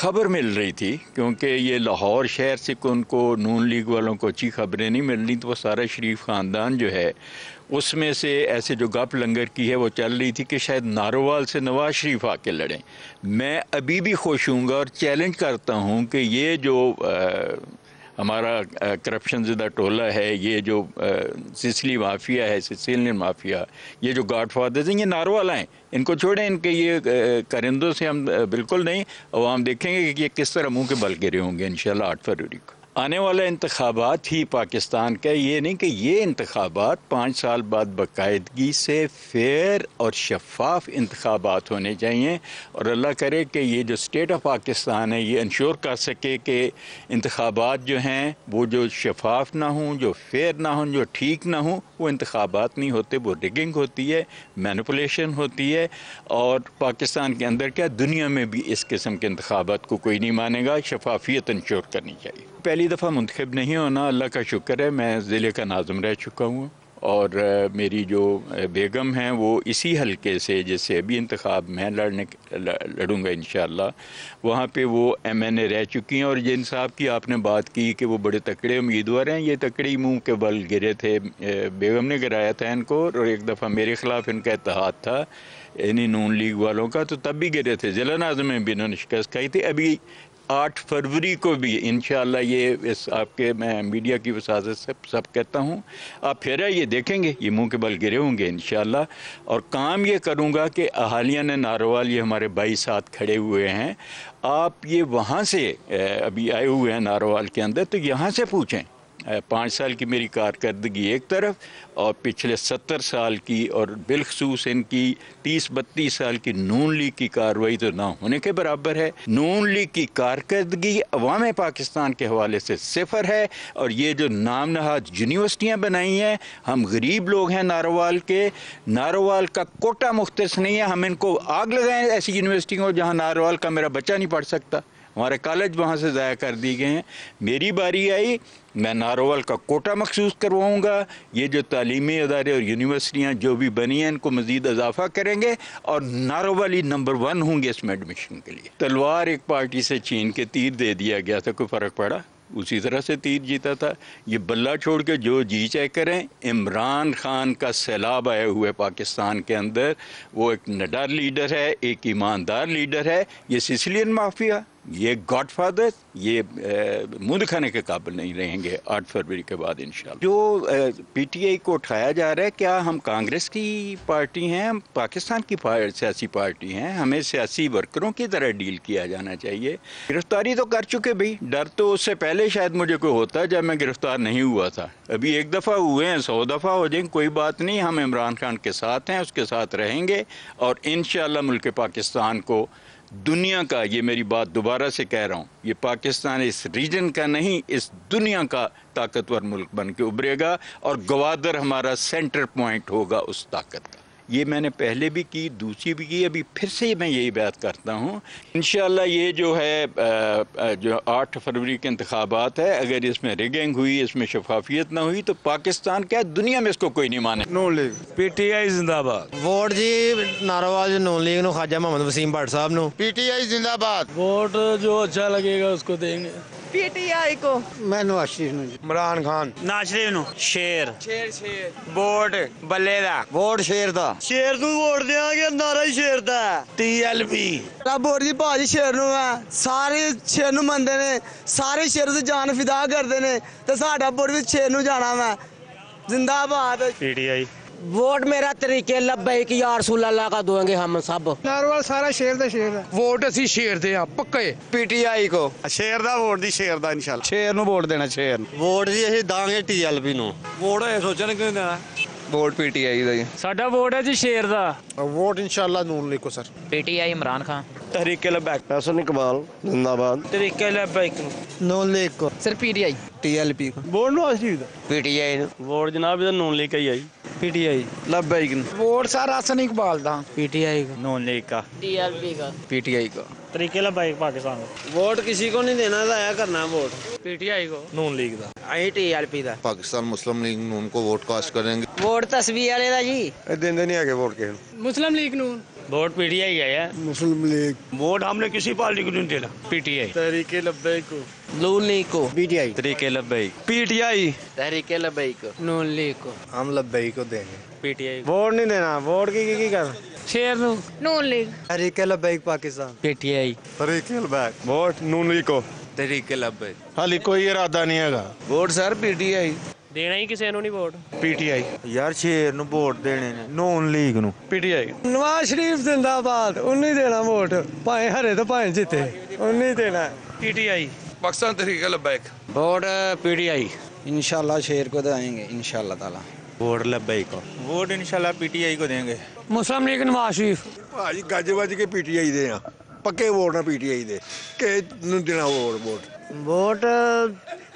खबर मिल रही थी, क्योंकि ये लाहौर शहर से उनको नून लीग वालों को अच्छी खबरें नहीं मिल रही, तो वो सारा शरीफ ख़ानदान जो है उसमें से ऐसे जो गप लंगर की है वो चल रही थी कि शायद नारोवाल से नवाज शरीफ आके लड़ें। मैं अभी भी खुश हूँगा और चैलेंज करता हूँ कि ये जो हमारा करप्शन ज़दा टोला है, ये जो सिसिली माफिया है, सिसिलियन माफिया, ये जो गॉड फादर्स हैं, ये नारोवाल हैं, इनको छोड़ें। इनके ये करिंदों से हम बिल्कुल नहीं। और हम देखेंगे कि ये किस तरह मुंह के बल गिरे होंगे इंशाल्लाह 8 फरवरी को। आने वाला इंतखाबात ही पाकिस्तान का, ये नहीं कि ये इंतखाबात 5 साल बाद बाकायदगी से फेयर और शफाफ इंतखाबात होने चाहिए। और अल्लाह करे कि ये जो स्टेट ऑफ पाकिस्तान है ये इंश्योर कर सके कि इंतखाबात जो हैं वो जो शफाफ ना हों, जो फेयर ना हों, जो ठीक ना हों, वो इंतखाबात नहीं होते, वो रिगिंग होती है, मैनिपुलेशन होती है। और पाकिस्तान के अंदर क्या, दुनिया में भी इस किस्म के इंतखाबात को कोई नहीं मानेगा। शफाफियत इंश्योर करनी चाहिए। पहली दफ़ा मुंतखब नहीं होना, अल्लाह का शुक्र है, मैं ज़िले का नाज़िम रह चुका हूँ। और मेरी जो बेगम हैं वो इसी हलके से, जैसे अभी इंतखाब मैं लड़ूंगा इंशाअल्लाह, वहाँ पे वो MNA रह चुकी हैं। और जिन साहब की आपने बात की कि वो बड़े तकड़े उम्मीदवार हैं, ये तकड़े मुंह के बल गिरे थे। बेगम ने गिराया था इनको, और एक दफ़ा मेरे ख़िलाफ़ इनका इत्तेहाद था इन्हीं नून लीग वालों का, तो तब भी गिरे थे। ज़िला नाज़िम में भी इन्होंने शिकस्त खाई थी। अभी 8 फरवरी को भी इंशाअल्लाह ये इस आपके, मैं मीडिया की वसाजत से सब कहता हूँ, आप फिर ये देखेंगे ये मुंह के बल गिरे होंगे इंशाअल्लाह। और काम ये करूँगा कि अहालिया ने नारोवाल, ये हमारे भाई साथ खड़े हुए हैं, आप ये वहाँ से अभी आए हुए हैं नारोवाल के अंदर, तो यहाँ से पूछें 5 साल की मेरी कारकर्दगी एक तरफ, और पिछले 70 साल की, और बिलखसूस इनकी 30-32 साल की नून लीग की कार्रवाई तो ना होने के बराबर है। नून लीग की कारकर्दगी अवाम पाकिस्तान के हवाले से सिफर है। और ये जो नाम नहाद यूनिवर्सिटियाँ बनाई हैं, हम गरीब लोग हैं नारोवाल के, नारोवाल का कोटा मुख्तस नहीं है, हम इनको आग लगाएं ऐसी यूनिवर्सिटियों को जहाँ नारोवाल का मेरा बच्चा नहीं पढ़ सकता। हमारे कॉलेज वहाँ से ज़ाया कर दिए गए हैं। मेरी बारी आई, मैं नारोवाल का कोटा मखसूस करवाऊँगा। ये जो तालीमी अदारे और यूनिवर्सिटियाँ जो भी बनी हैं, इनको मज़ीद इजाफा करेंगे, और नारोवाल ही नंबर 1 होंगे इसमें एडमिशन के लिए। तलवार एक पार्टी से छीन के तीर दे दिया गया था, कोई फ़र्क पड़ा? उसी तरह से तीर जीता था। ये बल्ला छोड़ के जो जी चाहे करें। इमरान खान का सैलाब आए हुए पाकिस्तान के अंदर, वो एक निडर लीडर है, एक ईमानदार लीडर है। ये सिसिलियन माफिया, ये गॉडफादर, ये मुंह दिखाने के काबिल नहीं रहेंगे 8 फरवरी के बाद इंशाल्लाह। जो PTI को उठाया जा रहा है, क्या हम कांग्रेस की पार्टी हैं? हम पाकिस्तान की सियासी पार्टी हैं, हमें सियासी वर्करों की तरह डील किया जाना चाहिए। गिरफ्तारी तो कर चुके भाई, डर तो उससे पहले शायद मुझे कोई होता जब मैं गिरफ्तार नहीं हुआ था। अभी एक दफ़ा हुए हैं, 100 दफ़ा हो जाएंगे, कोई बात नहीं। हम इमरान खान के साथ हैं, उसके साथ रहेंगे, और इंशाल्लाह मुल्क पाकिस्तान को दुनिया का, ये मेरी बात दोबारा से कह रहा हूँ, ये पाकिस्तान इस रीजन का नहीं, इस दुनिया का ताकतवर मुल्क बन के उभरेगा, और गवादर हमारा सेंटर पॉइंट होगा उस ताकत का। ये मैंने पहले भी की, दूसरी भी की, अभी फिर से मैं यही बात करता हूँ। इंशाल्लाह ये जो है जो 8 फरवरी के इंतखाबात है, अगर इसमें रिगिंग हुई, इसमें शफाफियत ना हुई, तो पाकिस्तान क्या दुनिया में इसको कोई नहीं माने। नून लीग PTI जिंदाबाद। वोट जी नारोवाल नून लीग नु ख्वाजा मोहम्मद वसीम भट्ट साहब नु। PTI जिंदाबाद। वोट जो अच्छा लगेगा उसको देंगे। PTI को। मैं नवाज शरीफ नु। इमरान खान। नवाज शरीफ नु। शेर वोट बल्ले दा। वोट शेर दा। शेर ਨੂੰ ਵੋਟ ਦੇਾਂਗੇ, ਨਾਰਾ ਹੀ ਸ਼ੇਰ ਦਾ TLP। ਵੋਟ ਜੀ ਭਾਜੀ ਸ਼ੇਰ ਨੂੰ ਹੈ, ਸਾਰੇ ਸ਼ੇਰ ਨੂੰ ਮੰਨਦੇ ਨੇ, ਸਾਰੇ ਸ਼ੇਰ ਦੀ ਜਾਨ ਫਿਦਾ ਕਰਦੇ ਨੇ, ਤੇ ਸਾਡਾ ਵੋਟ ਵੀ ਸ਼ੇਰ ਨੂੰ ਜਾਣਾ ਵਾ। जिंदाबाद। PTI। वोट मेरा तरीके लब्बैक या रसूल अल्लाह का दोगे हम सब। नारोवाल सारा शेर दा शेर है। वोट ਅਸੀਂ ਸ਼ੇਰ ਦੇ ਆ ਪੱਕੇ। PTI को। ਸ਼ੇਰ ਦਾ ਵੋਟ ਦੀ ਸ਼ੇਰ ਦਾ ਇਨਸ਼ਾਅੱਲਾ। ਸ਼ੇਰ ਨੂੰ ਵੋਟ ਦੇਣਾ, ਸ਼ੇਰ ਨੂੰ। वोट जी ਅਸੀਂ ਦਾਂਗੇ TLP ਨੂੰ। ਵੋਟ ਇਹ ਸੋਚਣ ਕਿਉਂ ਦੇਣਾ? वोट PTI ਦਾ ਜੀ। ਸਾਡਾ ਵੋਟ ਹੈ ਜੀ ਸ਼ੇਰ ਦਾ। वोट इंशाल्लाह नून लीग को सर। PTI इमरान खान। तहरीके लब्बैक। हसन इकबाल जिंदाबाद। तहरीके लब्बैक। नून लीग को। Sir PTI। TLP को। ਵੋਟ ਨਵਾਜ਼ ਸ਼ਰੀਫ ਦਾ। PTI नु। ਵੋਟ ਜਨਾਬ ਇਹਦਾ ਨੂਨ ਲੀਗ का ही आई। PTI। लब्बैक। वोट सर हसन इकबाल दा। PTI को। नून लीग का। TLP का। PTI को। तरीके लब्बैक पाकिस्तान का। वोट किसी को नहीं देना, जाया करना वोट। PTI को। नून लीग का। आई TLP ਦਾ। पाकिस्तान मुस्लिम लीग नून को वोट कास्ट करेंगे। वोट तस्वीर वाले ਦਾ ਜੀ। ਇਹ ਦਿੰਦੇ ਨਹੀਂ ਹੈਗੇ ਵੋਟ ਕਿਸੇ ਨੂੰ। मुस्लिम लीग नून। वोट पीटीआई है यार। मुस्लिम लीग। वोट हमने किसी पार्टी को नहीं देना। पीटीआई। तहरीके लब्बैक को। नून लीग को। पीटीआई। तहरीके लब्बैक। पीटीआई। तहरीके लब्बैक को। नून लीग को। हम लब्बैक को देंगे। पीटीआई। वोट नहीं देना। वोट की कर शेर नून लीग। तहरीके लब्बैक पाकिस्तान। पीटीआई। तहरीके लब्बैक। वोट नून लीग को। तहरीके लब्बैक। हाली कोई इरादा नहीं है। ਵੋਟ ਸਰ ਪੀਟੀਆਈ ਦੇਣਾ ਹੀ ਕਿਸੇ ਨੂੰ ਨਹੀਂ ਵੋਟ। पीटीआई। ਯਾਰ ਸ਼ੇਰ ਨੂੰ ਵੋਟ ਦੇਣੇ ਨੇ ਨੂਨ ਲੀਗ ਨੂੰ। पीटीआई। ਨਵਾਜ਼ ਸ਼ਰੀਫ ਜ਼ਿੰਦਾਬਾਦ ਉਹਨੂੰ ਦੇਣਾ ਵੋਟ ਭਾਵੇਂ ਹਰੇ ਤੋਂ ਭਾਵੇਂ ਜਿੱਤੇ ਉਹਨੂੰ ਦੇਣਾ। PTI. Pakistan Tehreek Labbaik. Vote PTI. इंशाल्लाह शेर को देंगे इंशाल्लाह ताला। वोट लब्बैक को। वोट इंशाल्लाह पीटीआई को देंगे। ਮੁਸਲਿਮ ਲੀਗ ਨਵਾਜ਼ ਸ਼ਰੀਫ। भाजी गज वज के पीटीआई दे पक्के वोट ना पीटीआई दे के देना वोट वोट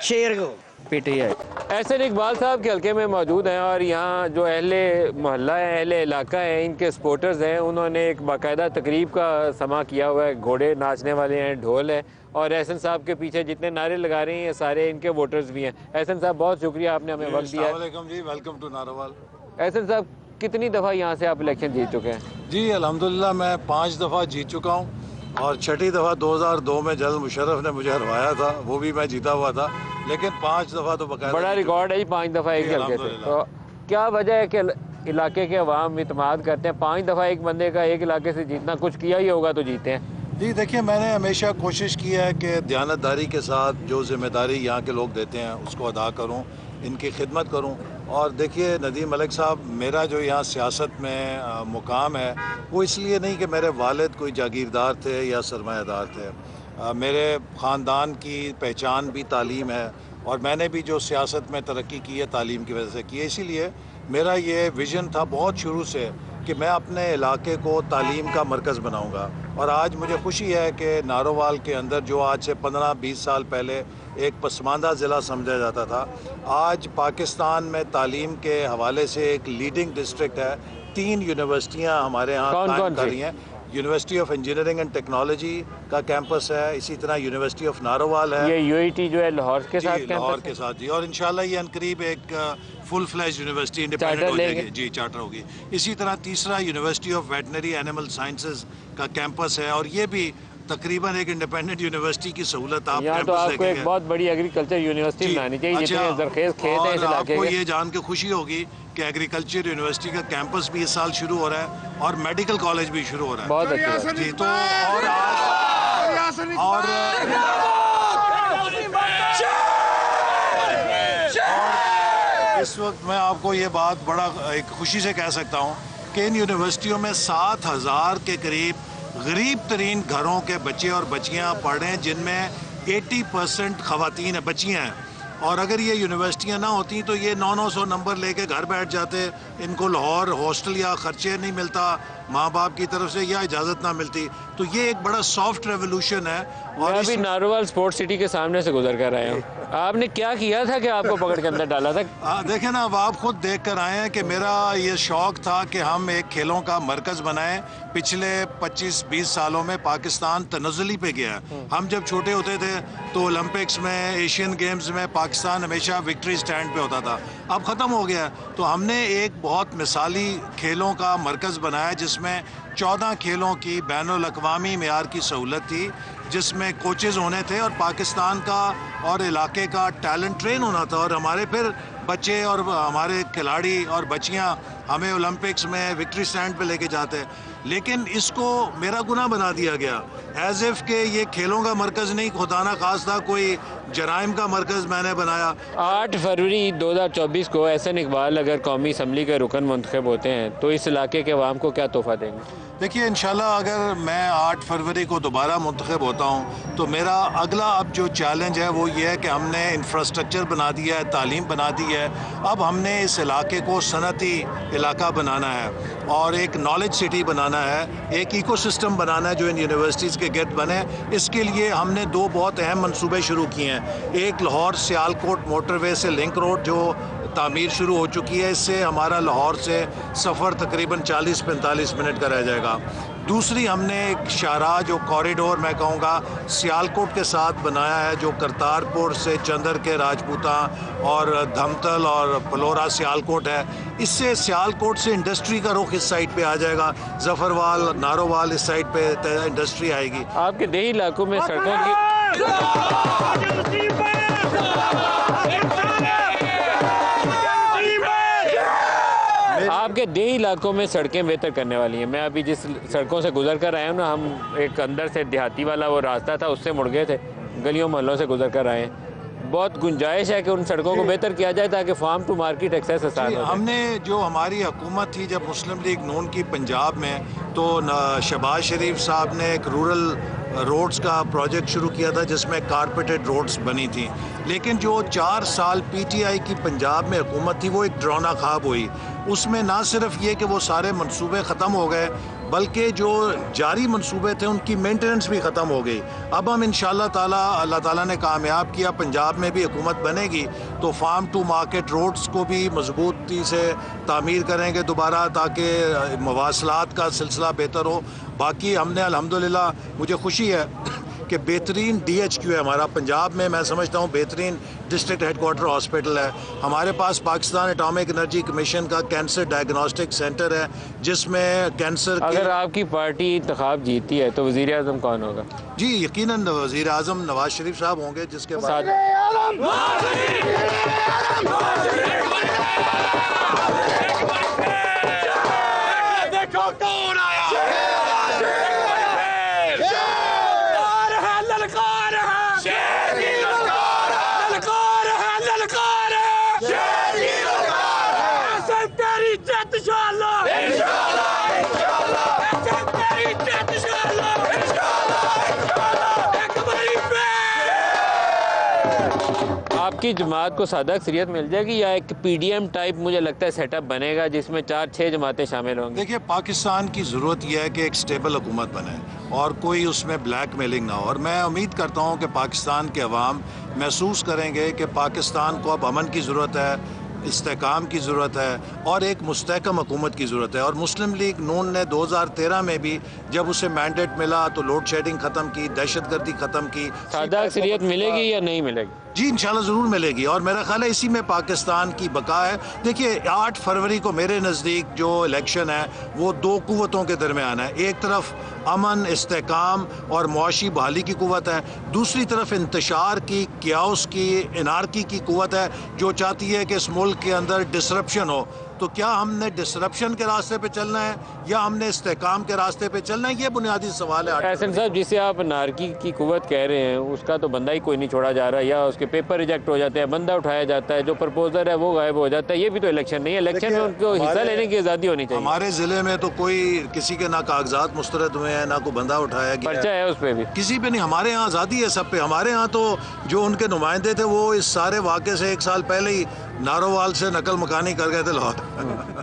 शेर को। पीटीआई। एहसन इकबाल साहब के हल्के में मौजूद हैं और यहाँ जो अहले मोहल्ला है, अहले इलाका है, इनके सपोर्टर्स हैं, उन्होंने एक बाकायदा तकरीब का समा किया हुआ है। घोड़े नाचने वाले हैं, ढोल है और एहसन साहब के पीछे जितने नारे लगा रहे हैं ये सारे इनके वोटर्स भी हैं। एहसन साहब बहुत शुक्रिया, आपने हमें वक्त दिया। जी वेलकम टू नारोवाल। एहसन साहब कितनी दफ़ा यहाँ से आप इलेक्शन जीत चुके हैं? जी अल्हम्दुलिल्लाह मैं 5 दफ़ा जीत चुका हूँ और छठी दफ़ा 2002 में जनरल मुशर्रफ ने मुझे हरवाया था, वो भी मैं जीता हुआ था, लेकिन 5 दफ़ा तो बकायदा बड़ा रिकॉर्ड है जी, 5 दफ़ा एक हल्के से। तो क्या वजह है कि इलाके के अवाम इतमाद करते हैं? 5 दफ़ा एक बंदे का एक इलाके से जीतना, कुछ किया ही होगा तो जीते हैं। जी देखिए, मैंने हमेशा कोशिश की है कि दयानतदारी के साथ जो जिम्मेदारी यहाँ के लोग देते हैं उसको अदा करूँ, इनकी खिदमत करूँ। और देखिए नदीम मलिक साहब, मेरा जो यहाँ सियासत में मुकाम है वो इसलिए नहीं कि मेरे वालिद कोई जागीरदार थे या सरमायादार थे। मेरे ख़ानदान की पहचान भी तालीम है और मैंने भी जो सियासत में तरक्की की है तालीम की वजह से की है। इसीलिए मेरा ये विज़न था बहुत शुरू से कि मैं अपने इलाके को तालीम का मरकज़ बनाऊंगा। और आज मुझे खुशी है कि नारोवाल के अंदर जो आज से 15-20 साल पहले एक पसमानदा ज़िला समझा जाता था, आज पाकिस्तान में तालीम के हवाले से एक लीडिंग डिस्ट्रिक्ट है। 3 यूनिवर्सिटियाँ हमारे यहाँ कायम कर रही हैं। University of engineering and technology का कैंपस है, इसी तरह यूनिवर्सिटी ऑफ नारोवाल है। ये यूईटी जो है लाहौर के साथ लाहौर के साथ जी, और इंशाल्लाह ये अनकरीब एक फुल फ्लैश यूनिवर्सिटी इंडिपेंडेंट हो जाएगी जी, चार्टर होगी। इसी तरह तीसरा university of veterinary animal sciences का कैंपस है और ये भी तकरीबन एक इंडिपेंडेंट यूनिवर्सिटी की सहूलत आप यहाँ तो आपको एक बहुत बड़ी एग्रीकल्चर यूनिवर्सिटी बनानी चाहिए। जितने जरखेज खेत हैं इस इलाके आपको के। ये जान के खुशी होगी कि एग्रीकल्चर यूनिवर्सिटी का कैंपस भी इस साल शुरू हो रहा है और मेडिकल कॉलेज भी शुरू हो रहा है। बहुत अच्छी जी, तो और इस वक्त मैं आपको ये बात बड़ा एक खुशी से कह सकता हूँ कि इन यूनिवर्सिटियों में 7,000 के करीब गरीब तरीन घरों के बच्चे और बच्चियाँ पढ़ रहे हैं, जिनमें 80% ख़वातीन हैं, बच्चियाँ हैं। और अगर ये यूनिवर्सिटियाँ ना होती तो ये 900 नंबर लेके घर बैठ जाते, इनको लाहौर हॉस्टल या खर्चे नहीं मिलता माँ बाप की तरफ से या इजाज़त ना मिलती। तो ये एक बड़ा सॉफ्ट रेवोल्यूशन है। और अभी नारोवाल स्पोर्ट्स सिटी के सामने से गुजर कर आए हैं। आपने क्या किया था कि आपको पकड़ के अंदर डाला था? देखें ना, अब आप खुद देख कर आए हैं कि मेरा ये शौक़ था कि हम एक खेलों का मरकज़ बनाएं। पिछले 25-20 सालों में पाकिस्तान तनज़्ज़ुली पे गया। हम जब छोटे होते थे तो ओलंपिक्स में, एशियन गेम्स में पाकिस्तान हमेशा विक्ट्री स्टैंड पे होता था। अब ख़त्म हो गया। तो हमने एक बहुत मिसाली खेलों का मरकज़ बनाया जिसमें 14 खेलों की बैनुल-अक़वामी मेयार की सहूलत थी, जिसमें कोचेज़ होने थे और पाकिस्तान का और इलाके का टैलेंट ट्रेन होना था। और हमारे फिर बच्चे और हमारे खिलाड़ी और बच्चियां हमें ओलंपिक्स में विक्ट्री स्टैंड पे लेके जाते हैं। लेकिन इसको मेरा गुनाह बना दिया गया, एज इफ़ के ये खेलों का मरकज़ नहीं, खुदा ना खास्ता कोई जराइम का मरकज़ मैंने बनाया। 8 फरवरी 2024 को एहसन इकबाल अगर कौमी असम्बली के रुकन मुंतखब होते हैं तो इस इलाके के अवाम को क्या तोहफ़ा देंगे? देखिए, इंशाल्लाह अगर मैं 8 फरवरी को दोबारा मुंतखब होता हूँ तो मेरा अगला अब जो चैलेंज है वो ये है कि हमने इंफ्रास्ट्रक्चर बना दिया है, तालीम बना दी है। अब हमने इस इलाके को सनती इलाका बनाना है और एक नॉलेज सिटी बनाना है, एक इकोसिस्टम बनाना है जो इन यूनिवर्सिटीज़ के गिर्द बने। इसके लिए हमने 2 बहुत अहम मंसूबे शुरू किए हैं। एक लाहौर सियालकोट मोटरवे से लिंक रोड जो तामीर शुरू हो चुकी है। इससे हमारा लाहौर से सफ़र तकरीबन 40-45 मिनट का रह जाएगा। दूसरी हमने एक शाहराह जो कॉरिडोर मैं कहूँगा सियालकोट के साथ बनाया है, जो करतारपुर से चंदर के राजपूता और धमतल और पलोरा सियालकोट है। इससे सियालकोट से इंडस्ट्री का रुख इस साइड पे आ जाएगा, जफरवाल नारोवाल इस साइड पे इंडस्ट्री आएगी। आपके देही इलाकों में सड़कों की आपके देही इलाकों में सड़कें बेहतर करने वाली हैं। मैं अभी जिस सड़कों से गुजर कर आया हूँ ना, हम एक अंदर से देहाती वाला वो रास्ता था उससे मुड़ गए थे, गलियों मोहल्लों से गुजर कर आए हैं। बहुत गुंजाइश है कि उन सड़कों को बेहतर किया जाए ताकि फार्म टू मार्केट एक्सेस आसान हो। हमने जो हमारी हुकूमत थी जब मुस्लिम लीग नून की पंजाब में, तो शहबाज शरीफ साहब ने एक रूरल रोड्स का प्रोजेक्ट शुरू किया था जिसमें कारपेटेड रोड्स बनी थी। लेकिन जो 4 साल पीटीआई की पंजाब में हुकूमत थी वो एक डरावना ख्वाब हुई। उसमें ना सिर्फ ये कि वो सारे मंसूबे ख़त्म हो गए, बल्कि जो जारी मंसूबे थे उनकी मेंटेनेंस भी ख़त्म हो गई। अब हम इंशाअल्लाह ताला अल्लाह ताला ने कामयाब किया, पंजाब में भी हुकूमत बनेगी तो फार्म टू मार्केट रोड्स को भी मजबूती से तामीर करेंगे दोबारा, ताकि मवासलात का सिलसिला बेहतर हो। बाकी हमने अल्हम्दुलिल्लाह, मुझे खुशी है कि बेहतरीन DHQ है हमारा पंजाब में। मैं समझता हूँ बेहतरीन डिस्ट्रिक्ट हेडक्वार्टर हॉस्पिटल है हमारे पास। पाकिस्तान एटॉमिक एनर्जी कमीशन का कैंसर डायग्नोस्टिक सेंटर है जिसमें कैंसर अगर आपकी पार्टी इंतखाब जीती है तो वज़ीर आज़म कौन होगा? जी यकीनन वज़ीर आज़म नवाज शरीफ साहब होंगे, जिसके बाद आपकी जमात को सादा अक्सरियत मिल जाएगी या एक PDM टाइप मुझे लगता है सेटअप बनेगा जिसमें 4-6 जमातें शामिल होंगी? देखिए, पाकिस्तान की ज़रूरत यह है कि एक स्टेबल हुकूमत बने और कोई उसमें ब्लैक मेलिंग ना हो। और मैं उम्मीद करता हूँ कि पाकिस्तान के अवाम महसूस करेंगे कि पाकिस्तान को अब अमन की ज़रूरत है, इस्तेकाम की ज़रूरत है और एक मुस्तहकम हुकूमत की ज़रूरत है। और मुस्लिम लीग नून ने 2013 में भी जब उसे मैंडेट मिला तो लोड शेडिंग ख़त्म की, दहशतगर्दी ख़त्म की। सादा अक्सरियत मिलेगी या नहीं मिलेगी? जी इंशाल्लाह ज़रूर मिलेगी और मेरा ख्याल है इसी में पाकिस्तान की बका है। देखिए 8 फरवरी को मेरे नज़दीक जो इलेक्शन है वो 2 कुव्वतों के दरमियान है। एक तरफ अमन, इस्तेकाम और मुआशी बहाली की कुव्वत है, दूसरी तरफ इंतशार की, क्याओस की, इनारकी की कुव्वत है जो चाहती है कि इस मुल्क के अंदर डिसरप्शन हो। तो क्या हमने डिसरप्शन के रास्ते पे चलना है या हमने इस्तेकाम के रास्ते पे चलना है, ये बुनियादी सवाल है। एहसन साहब, जिसे आप नारकी की कुव्वत कह रहे हैं उसका तो बंदा ही कोई नहीं छोड़ा जा रहा, या उसके पेपर रिजेक्ट हो जाते हैं, बंदा उठाया जाता है, जो प्रपोजर है वो गायब हो जाता है। ये भी तो इलेक्शन नहीं है, इलेक्शन में उनको हिस्सा लेने की आज़ादी होनी चाहिए। हमारे ज़िले में तो कोई किसी के ना कागजात मुस्तरद हुए हैं, ना कोई बंदा उठाया गया, पर्चा है उस पर भी, किसी पे नहीं। हमारे यहाँ आज़ादी है सब पे। हमारे यहाँ तो जो उनके नुमाइंदे थे वो इस सारे वाक़े से 1 साल पहले ही नारोवाल से नकल मकानी कर गए थे लाहौर।